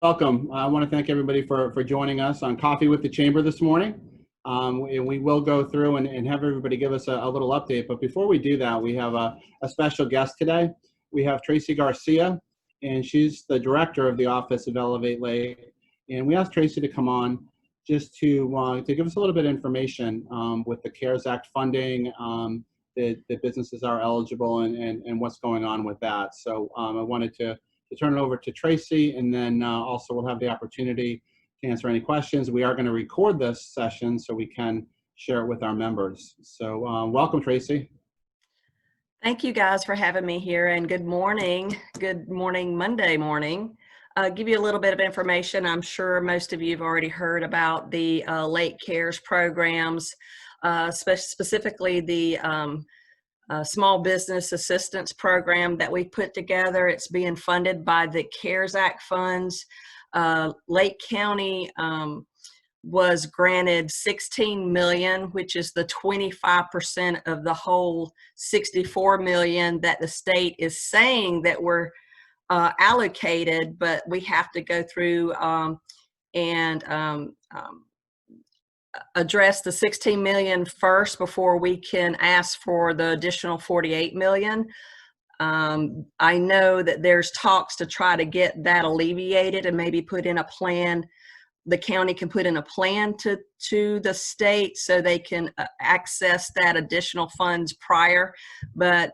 Welcome. I want to thank everybody for joining us on Coffee with the Chamber this morning. And we will go through and have everybody give us a little update. But before we do that, we have a special guest today. We have Tracy Garcia, and she's the director of the Office of Elevate Lake. And we asked Tracy to come on just to give us a little bit of information with the CARES Act funding, that businesses are eligible and what's going on with that. So I wanted to turn it over to Tracy, and then also we'll have the opportunity to answer any questions. We are going to record this session so we can share it with our members. So welcome, Tracy. Thank you guys for having me here, and good morning. Good morning, Monday morning. Give you a little bit of information. I'm sure most of you have already heard about the Lake Cares programs, specifically the Small Business Assistance Program that we put together. It's being funded by the CARES Act funds. Lake County was granted $16 million, which is the 25% of the whole $64 million that the state is saying that we're allocated, but we have to go through and address the 16 million first before we can ask for the additional 48 million. I know that there's talks to try to get that alleviated and maybe put in a plan. The county can put in a plan to the state so they can access that additional funds prior. But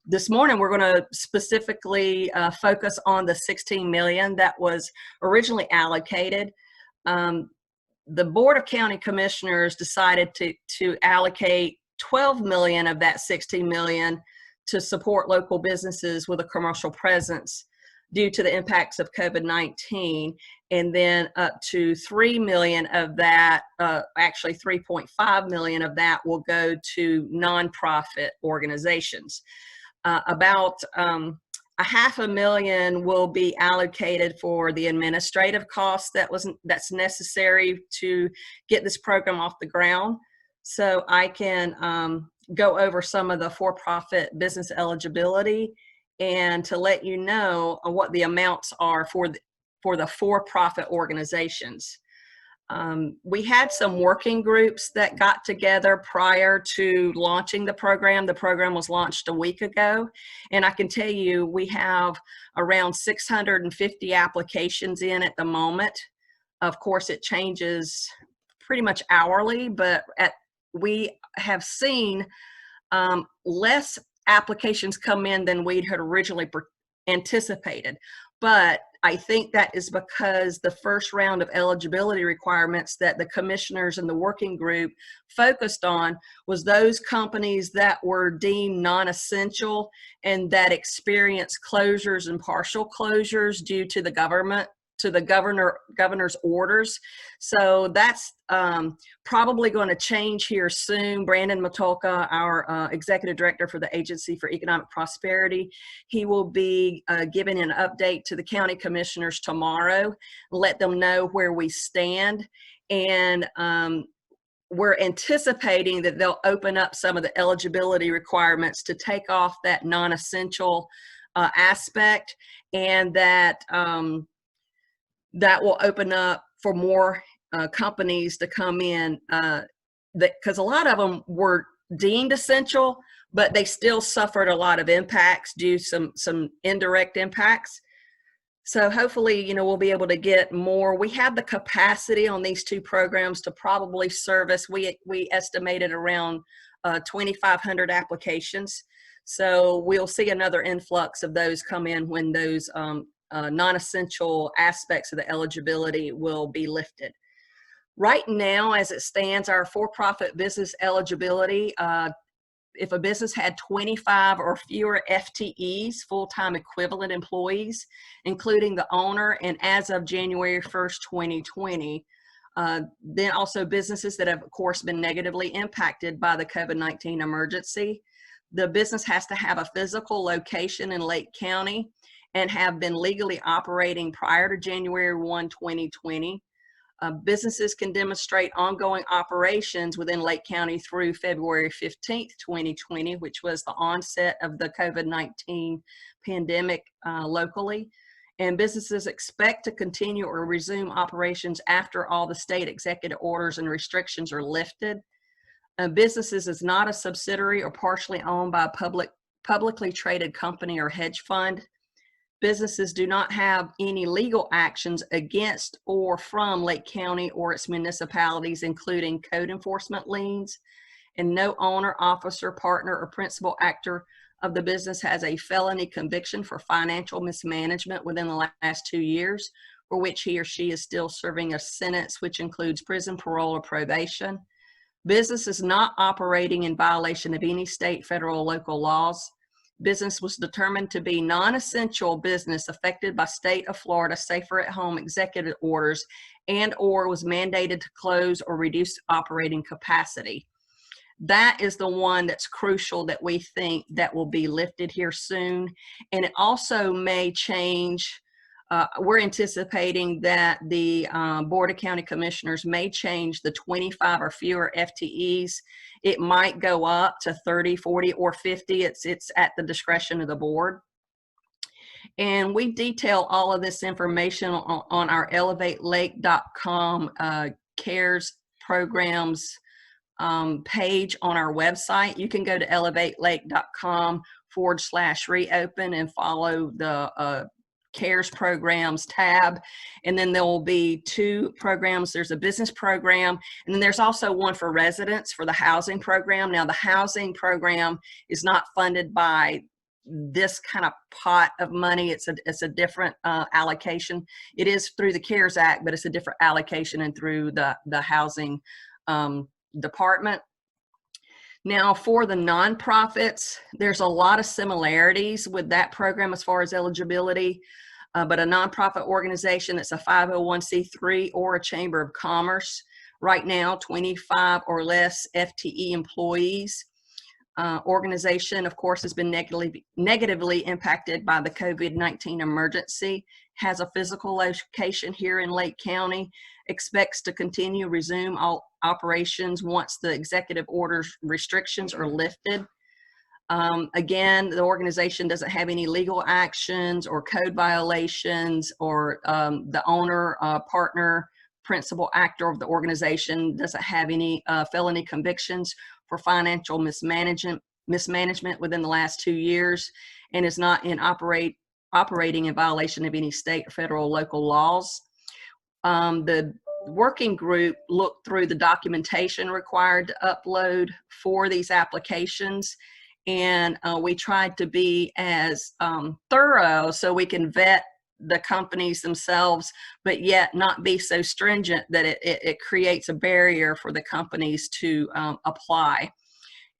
this morning we're going to specifically focus on the 16 million that was originally allocated. The Board of County Commissioners decided to allocate 12 million of that 16 million to support local businesses with a commercial presence due to the impacts of COVID-19, and then up to 3 million of that, actually 3.5 million of that will go to nonprofit organizations. About $500,000 will be allocated for the administrative costs that's necessary to get this program off the ground. So I can go over some of the for-profit business eligibility and to let you know what the amounts are for the for-profit organizations. We had some working groups that got together prior to launching the program. The program was launched a week ago, and I can tell you we have around 650 applications in at the moment. Of course, it changes pretty much hourly, but we have seen less applications come in than we had originally anticipated. But I think that is because the first round of eligibility requirements that the commissioners and the working group focused on was those companies that were deemed non-essential and that experienced closures and partial closures due to the governor's orders. So that's probably going to change here soon. Brandon Matulka, our executive director for the Agency for Economic Prosperity, he will be giving an update to the county commissioners tomorrow, let them know where we stand. And we're anticipating that they'll open up some of the eligibility requirements to take off that non-essential aspect, and that that will open up for more companies to come in, because a lot of them were deemed essential, but they still suffered a lot of impacts due to some indirect impacts. So hopefully, we'll be able to get more. We have the capacity on these two programs to probably service, we estimated around 2,500 applications. So we'll see another influx of those come in when those non-essential aspects of the eligibility will be lifted. Right now, as it stands, our for-profit business eligibility, if a business had 25 or fewer FTEs, full-time equivalent employees, including the owner, and as of January 1st, 2020, then also businesses that have, of course, been negatively impacted by the COVID-19 emergency. The business has to have a physical location in Lake County and have been legally operating prior to January 1, 2020. Businesses can demonstrate ongoing operations within Lake County through February 15th, 2020, which was the onset of the COVID-19 pandemic locally. and businesses expect to continue or resume operations after all the state executive orders and restrictions are lifted. Businesses is not a subsidiary or partially owned by a publicly traded company or hedge fund. Businesses do not have any legal actions against or from Lake County or its municipalities, including code enforcement liens, and no owner, officer, partner, or principal actor of the business has a felony conviction for financial mismanagement within the last 2 years, for which he or she is still serving a sentence, which includes prison, parole, or probation. Business is not operating in violation of any state, federal, or local laws. Business was determined to be non-essential business affected by state of Florida safer at home executive orders and or was mandated to close or reduce operating capacity. That is the one that's crucial that we think that will be lifted here soon. And it also may change. We're anticipating that the Board of County Commissioners may change the 25 or fewer FTEs. It might go up to 30, 40, or 50. It's at the discretion of the board. And we detail all of this information on our elevatelake.com CARES programs page on our website. You can go to elevatelake.com/reopen and follow the CARES programs tab, and then there will be 2 programs. There's a business program, and then there's also one for residents for the housing program. Now, the housing program is not funded by this kind of pot of money. It's a different allocation. It is through the CARES Act, but it's a different allocation and through the housing department. Now, for the nonprofits, there's a lot of similarities with that program as far as eligibility, but a nonprofit organization that's a 501c3 or a chamber of commerce, right now 25 or less FTE employees. Organization, of course, has been negatively impacted by the COVID-19 emergency, has a physical location here in Lake County, expects to resume all operations once the executive orders restrictions are lifted. Again, the organization doesn't have any legal actions or code violations, or the owner, partner, principal actor of the organization doesn't have any felony convictions for financial mismanagement within the last 2 years, and is not operating in violation of any state, federal, local laws. The working group looked through the documentation required to upload for these applications, and we tried to be as thorough so we can vet the companies themselves, but yet not be so stringent that it creates a barrier for the companies to apply.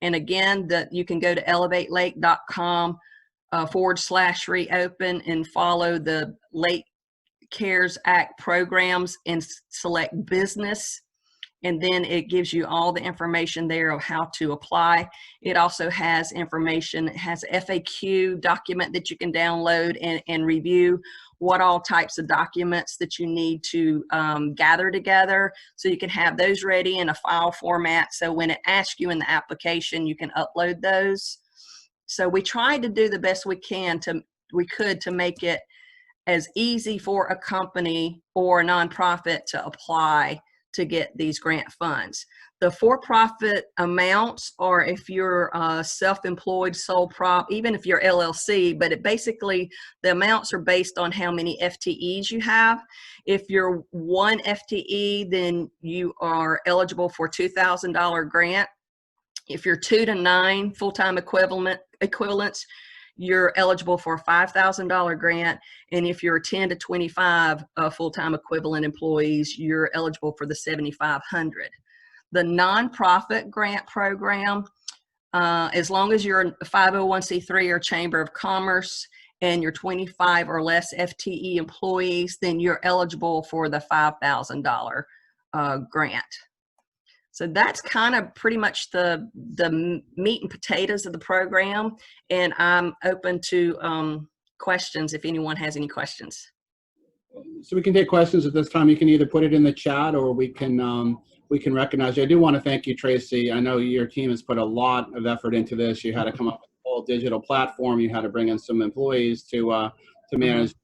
And again, you can go to elevatelake.com/reopen and follow the Lake CARES Act programs and select business. And then it gives you all the information there of how to apply. It also has information, it has FAQ document that you can download and review what all types of documents that you need to gather together. So you can have those ready in a file format. So when it asks you in the application, you can upload those. So we tried to do the best we could to make it as easy for a company or a nonprofit to apply to get these grant funds. The for-profit amounts are if you're self-employed, sole prop, even if you're LLC, but the amounts are based on how many FTEs you have. If you're 1 FTE, then you are eligible for $2,000 grant. If you're 2 to 9 full-time equivalents, you're eligible for a $5,000 grant. And if you're 10 to 25 full-time equivalent employees, you're eligible for the $7,500. The nonprofit grant program, as long as you're a 501c3 or chamber of commerce and you're 25 or less FTE employees, then you're eligible for the $5,000 grant. So that's kind of pretty much the meat and potatoes of the program, and I'm open to questions if anyone has any questions. So we can take questions at this time. You can either put it in the chat or we can recognize you. I do want to thank you, Tracy. I know your team has put a lot of effort into this. You had to come up with a whole digital platform. You had to bring in some employees to manage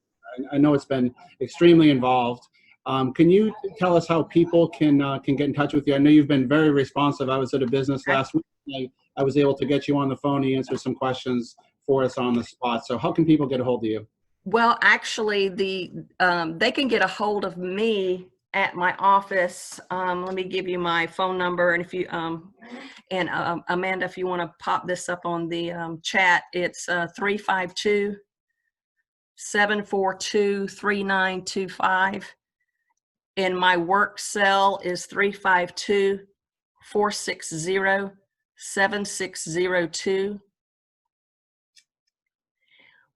I know it's been extremely involved. Can you tell us how people can get in touch with you? I know you've been very responsive. I was at a business last week. I was able to get you on the phone and answer some questions for us on the spot. So how can people get a hold of you? Well, actually, they can get a hold of me at my office. Let me give you my phone number, and if you Amanda, if you want to pop this up on the chat, it's 352-742-3925. And my work cell is 352-460-7602.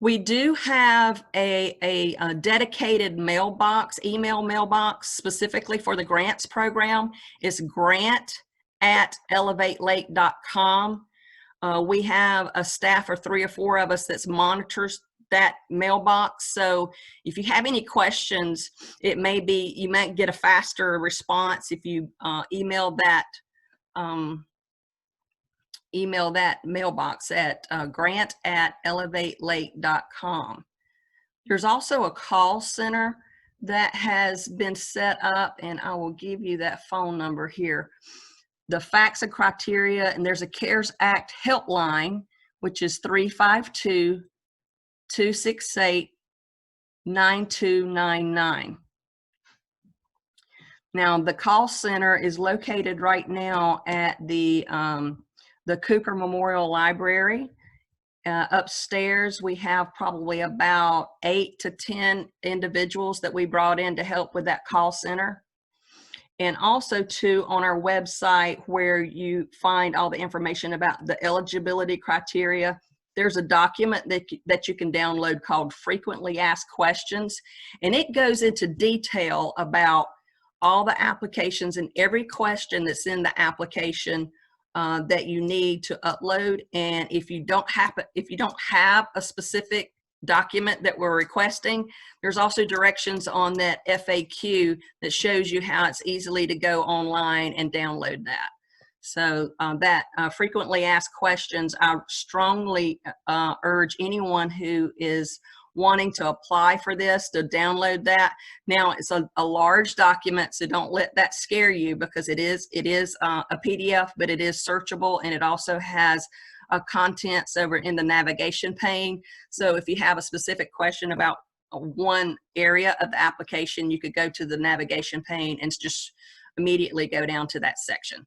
We do have a dedicated mailbox, email mailbox, specifically for the grants program. It's grant@elevatelake.com. We have a staff of 3 or 4 of us that monitors that mailbox. So if you have any questions, you might get a faster response if you email that mailbox at grant@elevatelake.com. There's also a call center that has been set up, and I will give you that phone number here. The facts and criteria, and there's a CARES Act helpline, which is 352-268-9299. Now, the call center is located right now at the Cooper Memorial Library. Upstairs, we have probably about 8 to 10 individuals that we brought in to help with that call center. And also, too, on our website where you find all the information about the eligibility criteria, there's a document that you can download called Frequently Asked Questions. And it goes into detail about all the applications and every question that's in the application that you need to upload. And if you don't have a specific document that we're requesting, there's also directions on that FAQ that shows you how it's easily to go online and download that. So that frequently asked questions, I strongly urge anyone who is wanting to apply for this to download that. Now, it's a large document, so don't let that scare you, because it is a PDF, but it is searchable, and it also has contents over in the navigation pane. So if you have a specific question about one area of the application, you could go to the navigation pane and just immediately go down to that section.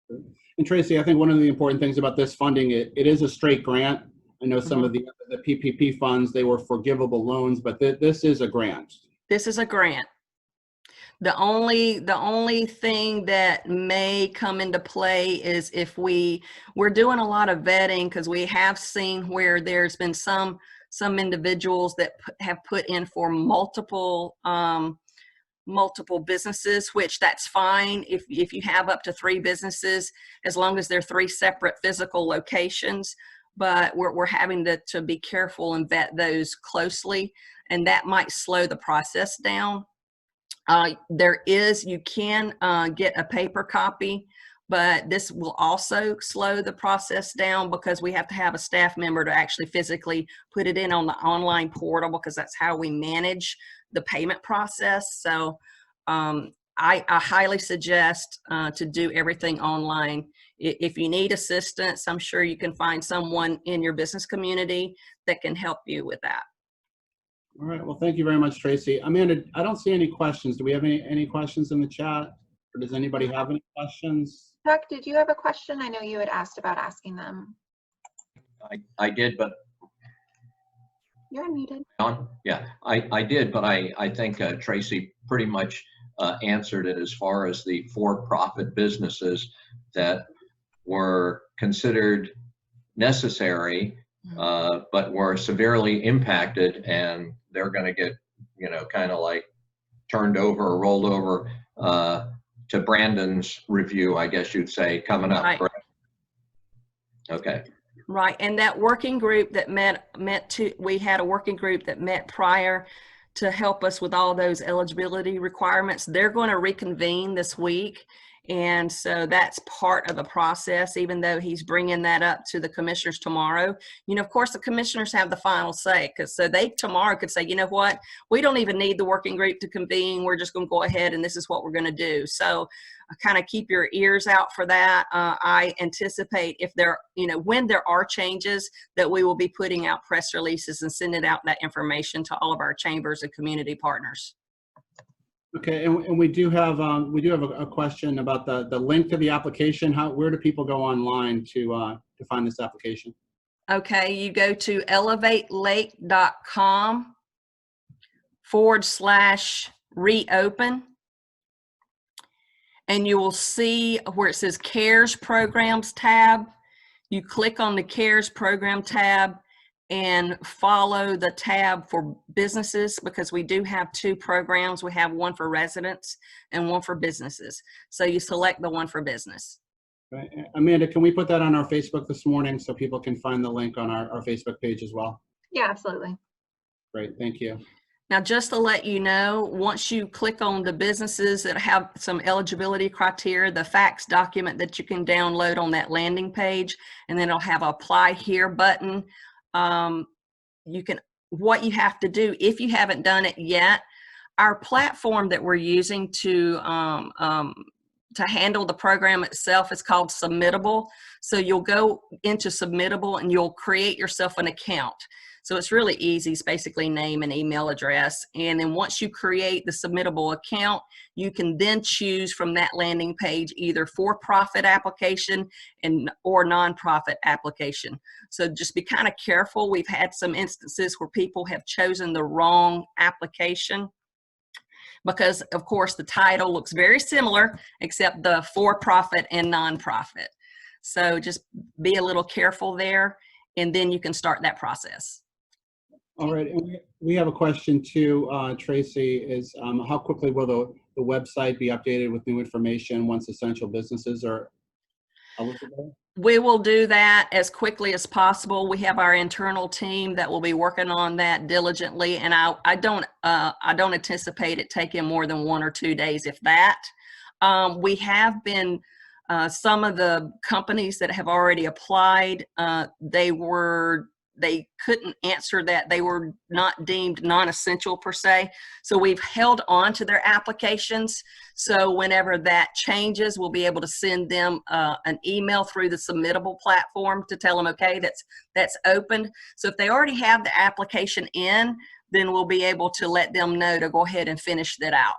And Tracy, I think one of the important things about this funding, it is a straight grant. I know some of the PPP funds, they were forgivable loans, but this is a grant. This is a grant. The only thing that may come into play is if we're doing a lot of vetting, because we have seen where there's been some individuals that have put in for multiple businesses, which that's fine if you have up to 3 businesses, as long as they're 3 separate physical locations. But we're having to be careful and vet those closely, and that might slow the process down. You can get a paper copy, but this will also slow the process down, because we have to have a staff member to actually physically put it in on the online portal, because that's how we manage the payment process. So I highly suggest to do everything online. If you need assistance, I'm sure you can find someone in your business community that can help you with that. All right. Well, thank you very much, Tracy. Amanda, I don't see any questions. Do we have any questions in the chat? Or does anybody have any questions? Chuck, did you have a question? I know you had asked about asking them. I did, but you're unmuted. Yeah, I did, but I think Tracy pretty much answered it as far as the for-profit businesses that were considered necessary, but were severely impacted, and they're going to get, kind of like turned over or rolled over to Brandon's review, I guess you'd say, coming up. Right. Correct? Okay. Right, and that working group that we had a working group that met prior to help us with all those eligibility requirements. They're going to reconvene this week, And so that's part of the process, even though he's bringing that up to the commissioners tomorrow. You know, of course, the commissioners have the final say, because so they tomorrow could say, you know what, we don't even need the working group to convene. We're just going to go ahead and this is what we're going to do. So kind of keep your ears out for that. I anticipate if there, you know, when there are changes, that we will be putting out press releases and sending out that information to all of our chambers and community partners. Okay, and we do have a question about the link to the application. Where do people go online to find this application? Okay, you go to elevatelakeCom/reopen, and you will see where it says CARES Programs tab. You click on the CARES Program tab and follow the tab for businesses, because we do have two programs. We have one for residents and one for businesses. So you select the one for business. Right. Amanda, can we put that on our Facebook this morning so people can find the link on our Facebook page as well? Yeah, absolutely. Great, thank you. Now, just to let you know, once you click on the businesses that have some eligibility criteria, the fax document that you can download on that landing page, and then it'll have a apply here button. What you have to do, if you haven't done it yet, our platform that we're using to handle the program itself is called Submittable. So you'll go into Submittable and you'll create yourself an account. So it's really easy. It's basically name and email address. And then once you create the Submittable account, you can then choose from that landing page either for-profit application or nonprofit application. So just be kind of careful. We've had some instances where people have chosen the wrong application, because of course the title looks very similar except the for-profit and nonprofit. So just be a little careful there, and then you can start that process. All right, and we have a question too, Tracy, is how quickly will the website be updated with new information once essential businesses are eligible? We will do that as quickly as possible. We have our internal team that will be working on that diligently, and I don't anticipate it taking more than 1 or 2 days, if that. We have been some of the companies that have already applied. They couldn't answer that. They were not deemed non-essential per se. So we've held on to their applications. So whenever that changes, we'll be able to send them an email through the Submittable platform to tell them, okay, that's open. So if they already have the application in, then we'll be able to let them know to go ahead and finish that out.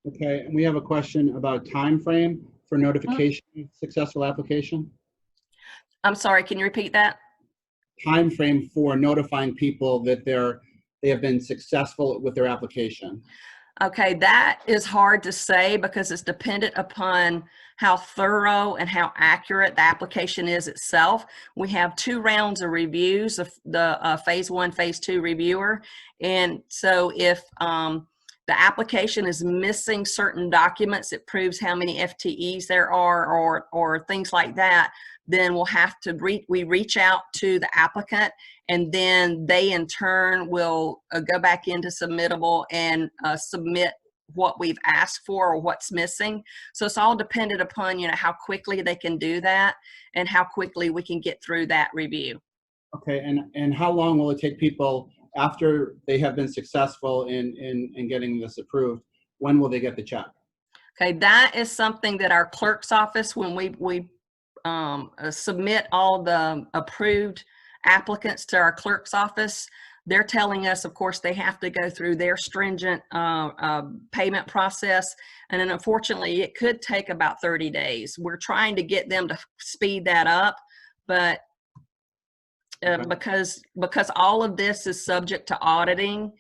Okay, and we have a question about time frame for notification of successful application. I'm sorry, can you repeat that? Time frame for notifying people that they have been successful with their application. Okay, that is hard to say because it's dependent upon how thorough and how accurate the application is itself. We have 2 rounds of reviews, the phase 1, phase 2 reviewer. And so if the application is missing certain documents, it proves how many FTEs there are or things like that, then we'll have to reach out to the applicant, and then they in turn will go back into Submittable and submit what we've asked for or what's missing. So it's all dependent upon, you know, how quickly they can do that and how quickly we can get through that review. Okay, and how long will it take people after they have been successful in getting this approved? When will they get the check? Okay, that is something that our clerk's office, when we submit all the approved applicants to our clerk's office, they're telling us, of course, they have to go through their stringent payment process. And then unfortunately, it could take about 30 days. We're trying to get them to speed that up, but because all of this is subject to auditing,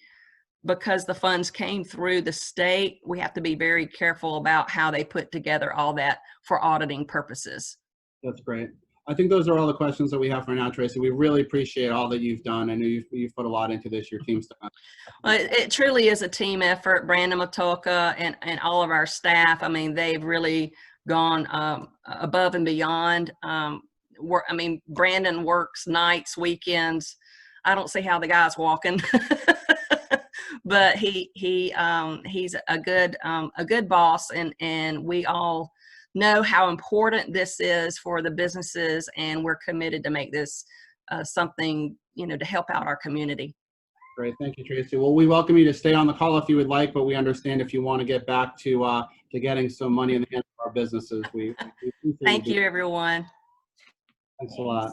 because the funds came through the state, we have to be very careful about how they put together all that for auditing purposes. That's great. I think those are all the questions that we have for now, Tracy. We really appreciate all that you've done. I know you've put a lot into this. Your team's done. Well, it truly is a team effort. Brandon Matoka and all of our staff, I mean, they've really gone above and beyond. Brandon works nights, weekends. I don't see how the guy's walking, but he's a good boss, and we all know how important this is for the businesses, and we're committed to make this something, to help out our community. Great. Thank you, Tracy. Well, we welcome you to stay on the call if you would like, but we understand if you want to get back to getting some money in the hands of our businesses. We appreciate Thank being- you, everyone. Thanks a lot.